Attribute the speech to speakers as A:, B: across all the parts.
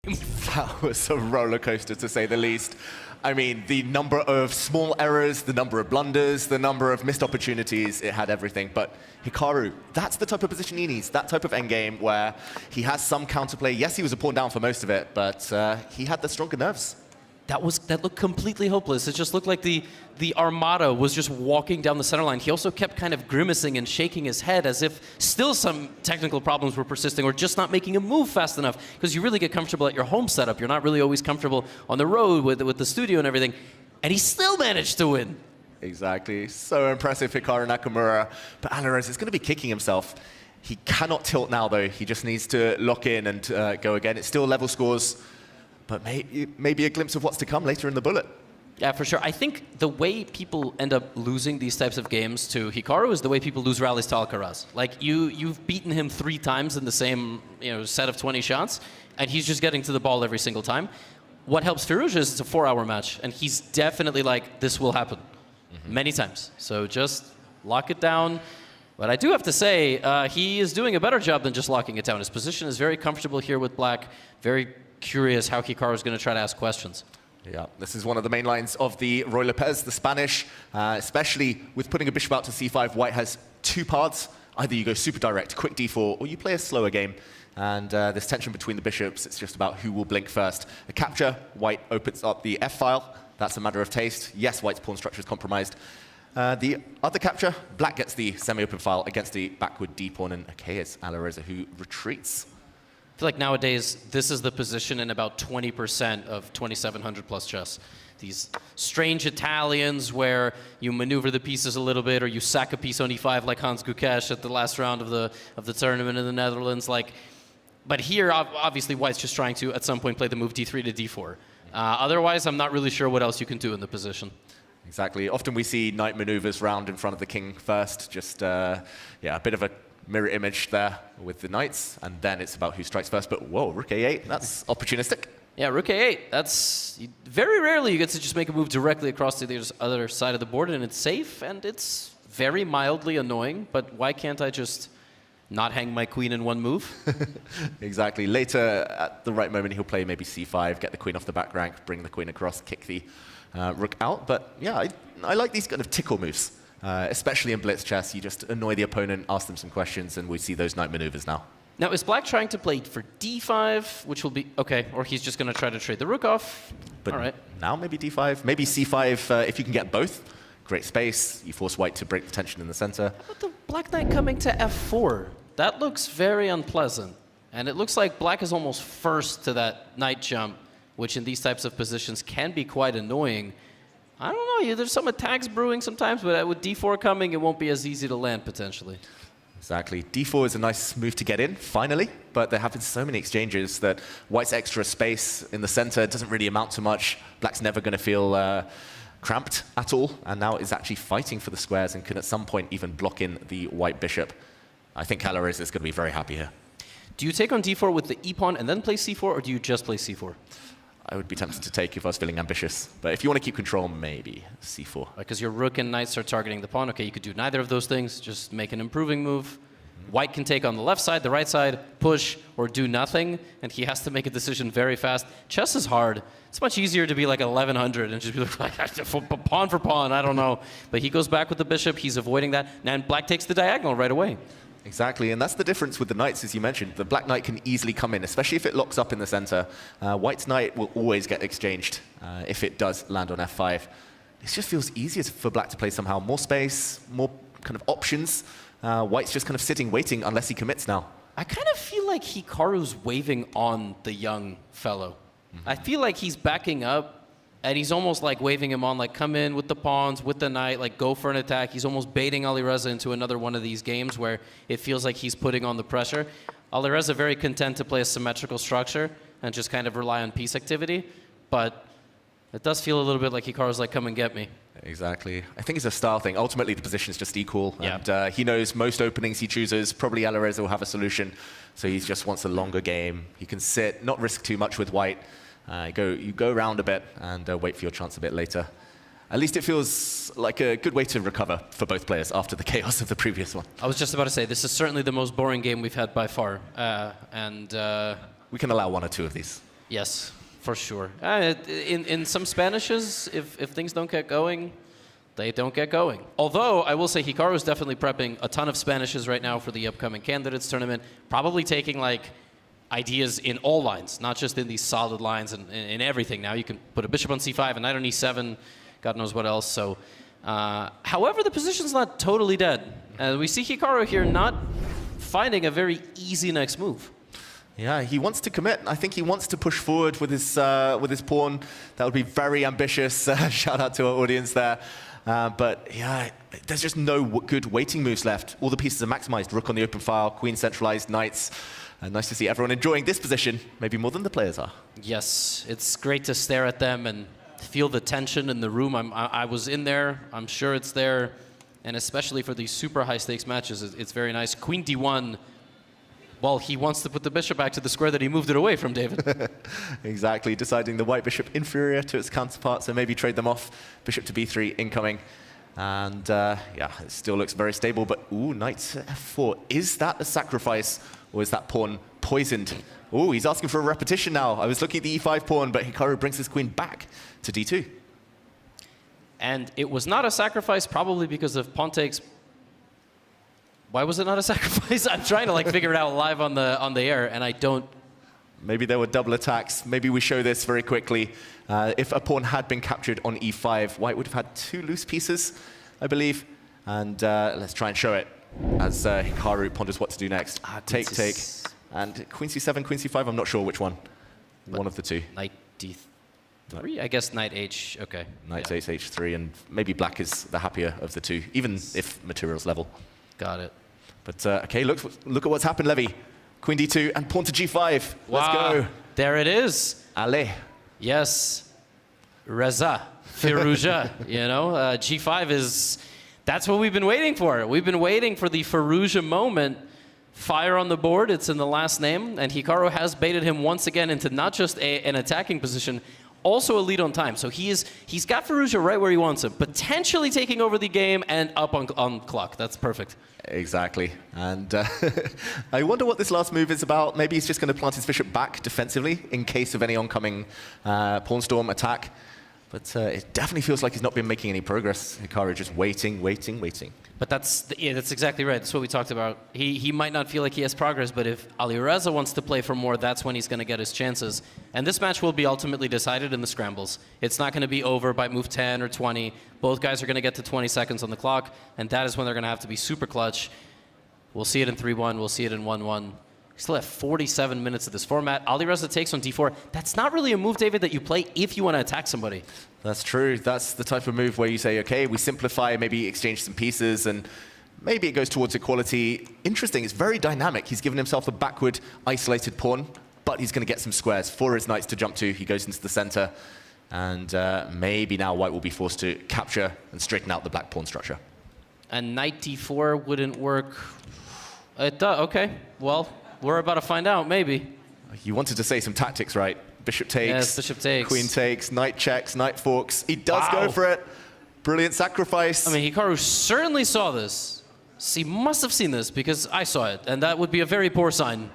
A: That was a roller coaster, to say the least. I mean, the number of small errors, the number of blunders, the number of missed opportunities, it had everything. But Hikaru, that's the type of position he needs, that type of endgame where he has some counterplay. Yes, he was a pawn down for most of it, but he had the stronger nerves.
B: That looked completely hopeless. It just looked like the Armada was just walking down the center line. He also kept kind of grimacing and shaking his head as if still some technical problems were persisting or just not making a move fast enough. Because you really get comfortable at your home setup. You're not really always comfortable on the road with the studio and everything. And he still managed to win.
A: Exactly. So impressive, Hikaru Nakamura. But Alireza is going to be kicking himself. He cannot tilt now, though. He just needs to lock in and go again. It's still level scores. But maybe a glimpse of what's to come later in the bullet.
B: Yeah, for sure. I think the way people end up losing these types of games to Hikaru is the way people lose rallies to Alcaraz. Like, you've beaten him 3 times in the same set of 20 shots, and he's just getting to the ball every single time. What helps Firouzja is it's a 4-hour match, and he's definitely like, this will happen many times. So just lock it down. But I do have to say, he is doing a better job than just locking it down. His position is very comfortable here with black, very curious how Hikaru is going to try to ask questions.
A: Yeah, this is one of the main lines of the RUY LOPEZ, the Spanish, especially with putting a bishop out to c5. White has 2 paths. Either you go super direct, quick d4, or you play a slower game. And this tension between the bishops, it's just about who will blink first. A capture, White opens up the f-file. That's a matter of taste. Yes, White's pawn structure is compromised. The other capture, Black gets the semi-open file against the backward d-pawn, and okay, it's Alireza who retreats.
B: I feel like nowadays, this is the position in about 20% of 2700 plus chess. These strange Italians where you maneuver the pieces a little bit, or you sack a piece on e5 like Hans Gukesh at the last round of the tournament in the Netherlands. But here, obviously, White's just trying to, at some point, play the move d3 to d4. Otherwise, I'm not really sure what else you can do in the position.
A: Exactly. Often we see knight maneuvers round in front of the king first. Just, yeah, a bit of a mirror image there with the knights, and then it's about who strikes first. But whoa, rook a8, that's opportunistic.
B: Yeah, rook a8, that's very rarely you get to just make a move directly across to the other side of the board, and it's safe, and it's very mildly annoying, but why can't I just not hang my queen in one move?
A: Exactly. Later, at the right moment, he'll play maybe c5, get the queen off the back rank, bring the queen across, kick the rook out. But yeah, I like these kind of tickle moves. Especially in blitz chess, you just annoy the opponent, ask them some questions, and we see those knight maneuvers now.
B: Now, is Black trying to play for d5, which will be OK, or he's just going to try to trade the rook off?
A: But
B: all right.
A: Now maybe d5, maybe c5 if you can get both. Great space. You force White to break the tension in the center.
B: How about the Black knight coming to f4? That looks very unpleasant. And it looks like Black is almost first to that knight jump, which in these types of positions can be quite annoying. I don't know, there's some attacks brewing sometimes, but with d4 coming, it won't be as easy to land, potentially.
A: Exactly. d4 is a nice move to get in, finally, but there have been so many exchanges that White's extra space in the center doesn't really amount to much. Black's never going to feel cramped at all, and now is actually fighting for the squares and can at some point even block in the White bishop. I think Alireza is going to be very happy here. Do
B: you take on d4 with the e-pawn and then play c4, or do you just play c4?
A: I would be tempted to take if I was feeling ambitious. But if you want to keep control, maybe c4.
B: Because your rook and knights are targeting the pawn. OK, you could do neither of those things. Just make an improving move. White can take on the left side, the right side, push, or do nothing. And he has to make a decision very fast. Chess is hard. It's much easier to be like 1100 and just be like, pawn for pawn, I don't know. But he goes back with the bishop. He's avoiding that. And Black takes the diagonal right away.
A: Exactly, and that's the difference with the knights, as you mentioned. The Black knight can easily come in, especially if it locks up in the center. White's knight will always get exchanged if it does land on f5. It just feels easier for Black to play somehow. More space, more kind of options. White's just kind of sitting, waiting, unless he commits now.
B: I kind of feel like Hikaru's waving on the young fellow. I feel like he's backing up, and he's almost like waving him on, like, come in with the pawns, with the knight, like, go for an attack. He's almost baiting Alireza into another one of these games where it feels like he's putting on the pressure. Alireza very content to play a symmetrical structure and just kind of rely on piece activity. But it does feel a little bit like Hikaru's like, come and get me.
A: Exactly. I think it's a style thing. Ultimately, the position is just equal.
B: Yeah.
A: And he knows most openings he chooses. Probably Alireza will have a solution. So he just wants a longer game. He can sit, not risk too much with White. You go around a bit and wait for your chance a bit later. At least it feels like a good way to recover for both players after the chaos of the previous one.
B: I was just about to say, this is certainly the most boring game we've had by far.
A: We can allow 1 or 2 of these.
B: Yes, for sure. In some Spanishes, if things don't get going, they don't get going. Although, I will say Hikaru is definitely prepping a ton of Spanishes right now for the upcoming Candidates Tournament, probably taking like ideas in all lines, not just in these solid lines and in everything. Now you can put a bishop on c5, a knight on e7, God knows what else. So, however, the position's not totally dead. We see Hikaru here not finding a very easy next move.
A: Yeah, he wants to commit. I think he wants to push forward with his pawn. That would be very ambitious. Shout out to our audience there. But yeah, there's just no good waiting moves left. All the pieces are maximized. Rook on the open file, queen centralized, knights. Nice to see everyone enjoying this position, maybe more than the players are.
B: Yes, it's great to stare at them and feel the tension in the room. I was in there. I'm sure it's there. And especially for these super high stakes matches, it's very nice. Queen d1. Well, he wants to put the bishop back to the square that he moved it away from, David.
A: Exactly, deciding the white bishop inferior to its counterpart, so maybe trade them off. Bishop to b3 incoming. And yeah, it still looks very stable, but ooh, knight to f4. Is that a sacrifice, or is that pawn poisoned? Ooh, he's asking for a repetition now. I was looking at the e5 pawn, but Hikaru brings his queen back to d2.
B: And it was not a sacrifice, probably because of pawn takes. Why was it not a sacrifice? I'm trying to like figure it out live on the air, and I don't.
A: Maybe there were double attacks. Maybe we show this very quickly. If a pawn had been captured on e5, white would have had 2 loose pieces, I believe. And let's try and show it as Hikaru ponders what to do next. Take. And queen c7, queen c5, I'm not sure which one. But one of the two.
B: Knight d3? I guess knight h, okay.
A: Knight takes h3, and maybe black is the happier of the two, even if materials level.
B: Got it.
A: But okay, look at what's happened, Levy. Queen d2 and pawn to g5.
B: Wow.
A: Let's go.
B: There it is.
A: Allez.
B: Yes. Reza Firouzja, you know, g5 is, that's what we've been waiting for. We've been waiting for the Firouzja moment. Fire on the board, it's in the last name, and Hikaru has baited him once again into not just an attacking position, also a lead on time. So he's got Firouzja right where he wants him, potentially taking over the game and up on clock. That's perfect.
A: Exactly. And I wonder what this last move is about. Maybe he's just going to plant his bishop back defensively in case of any oncoming pawn storm attack. But it definitely feels like he's not been making any progress. Hikaru just waiting.
B: But that's exactly right. That's what we talked about. He might not feel like he has progress, but if Alireza wants to play for more, that's when he's going to get his chances. And this match will be ultimately decided in the scrambles. It's not going to be over by move 10 or 20. Both guys are going to get to 20 seconds on the clock, and that is when they're going to have to be super clutch. We'll see it in 3-1. We'll see it in 1-1. We still have 47 minutes of this format. Alireza takes on d4. That's not really a move, David, that you play if you want to attack somebody.
A: That's true. That's the type of move where you say, okay, we simplify, maybe exchange some pieces, and maybe it goes towards equality. Interesting, it's very dynamic. He's given himself a backward, isolated pawn, but he's going to get some squares for his knights to jump to. He goes into the center, and maybe now white will be forced to capture and straighten out the black pawn structure.
B: And knight d4 wouldn't work. It does, okay. Well, we're about to find out, maybe.
A: You wanted to say some tactics, right? Bishop takes,
B: yes, bishop takes,
A: queen takes, knight checks, knight forks. He does go for it. Brilliant sacrifice.
B: I mean, Hikaru certainly saw this. He must have seen this because I saw it, and that would be a very poor sign.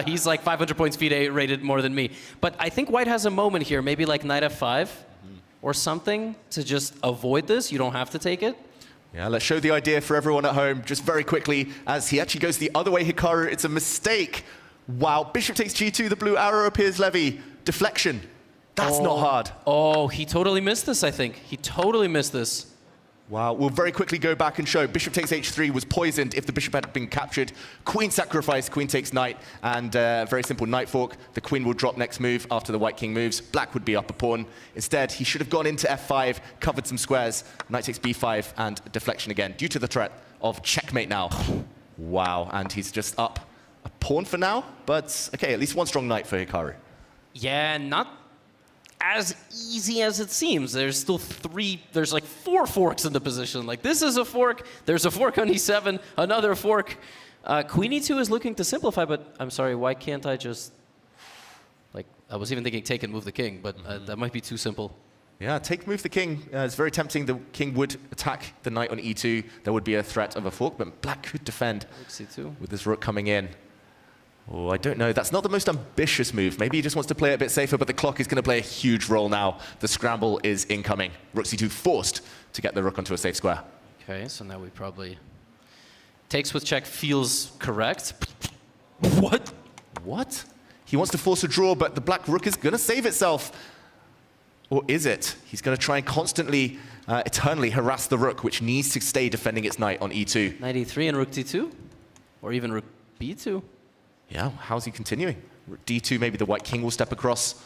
B: He's like 500 points FIDE rated more than me. But I think white has a moment here, maybe like knight f5 or something to just avoid this. You don't have to take it.
A: Yeah, let's show the idea for everyone at home just very quickly as he actually goes the other way, Hikaru. It's a mistake. Wow, bishop takes g2, the blue arrow appears, Levy. Deflection. That's not hard.
B: Oh, he totally missed this, I think. He totally missed this.
A: Wow, we'll very quickly go back and show bishop takes h3 was poisoned if the bishop had been captured. Queen sacrifice, queen takes knight, and very simple knight fork. The queen will drop next move after the white king moves. Black would be up a pawn. Instead, he should have gone into f5, covered some squares. Knight takes b5 and deflection again due to the threat of checkmate now. Wow, and he's just up a pawn for now, but okay, at least one strong knight for Hikaru.
B: Yeah, not as easy as it seems. There's still there's like 4 forks in the position. Like this is a fork, there's a fork on e7, another fork. Queen e2 is looking to simplify, but I'm sorry, why can't I just, like, I was even thinking take and move the king, but that might be too simple.
A: Yeah, take, move the king. It's very tempting. The king would attack the knight on e2. There would be a threat of a fork, but black could defend
B: C2.
A: with this rook coming in. Oh, I don't know. That's not the most ambitious move. Maybe he just wants to play it a bit safer, but the clock is going to play a huge role now. The scramble is incoming. Rook c2 forced to get the rook onto a safe square.
B: Okay, so now we probably... Takes with check feels correct. What?
A: What? He wants to force a draw, but the black rook is going to save itself. Or is it? He's going to try and constantly, eternally harass the rook, which needs to stay defending its knight on e2.
B: Knight e3 and rook d2? Or even rook b2?
A: Yeah, how's he continuing? Rook d2, maybe the white king will step across.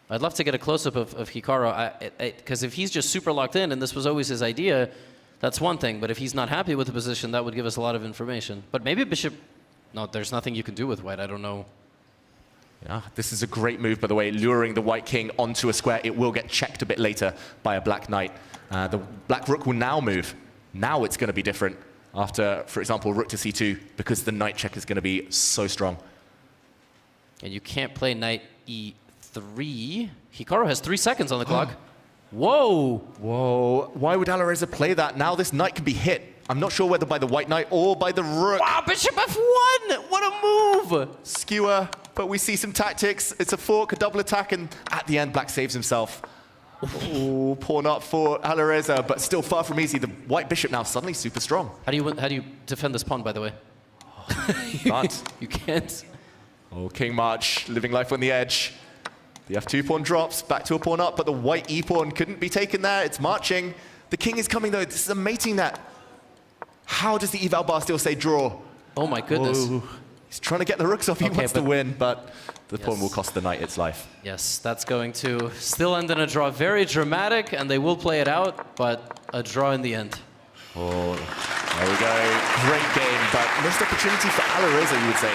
B: I'd love to get a close-up of Hikaru, because if he's just super locked in, and this was always his idea, that's one thing. But if he's not happy with the position, that would give us a lot of information. But maybe bishop... No, there's nothing you can do with white. I don't know.
A: Yeah, this is a great move, by the way, luring the white king onto a square. It will get checked a bit later by a black knight. The black rook will now move. Now it's going to be different after, for example, rook to c2, because the knight check is going to be so strong.
B: And you can't play knight e3. Hikaru has 3 seconds on the clock. Whoa!
A: Whoa, why would Alireza play that? Now this knight can be hit. I'm not sure whether by the white knight or by the rook.
B: Wow, bishop f1! What a move!
A: Skewer, but we see some tactics. It's a fork, a double attack, and at the end, black saves himself. Oh, pawn up for Alireza, but still far from easy. The white bishop now suddenly super strong.
B: How do you defend this pawn, by the way?
A: Can't.
B: You can't.
A: Oh, king march, living life on the edge. The f2 pawn drops, back to a pawn up, but the white e pawn couldn't be taken there. It's marching. The king is coming, though. This is a mating net. How does the eval bar still say draw?
B: Oh, my goodness.
A: Oh, he's trying to get the rooks off. He wants to win, but the pawn will cost the knight its life.
B: Yes, that's going to still end in a draw. Very dramatic, and they will play it out, but a draw in the end.
A: Oh, there we go. Great game, but missed opportunity for Alireza, you would say.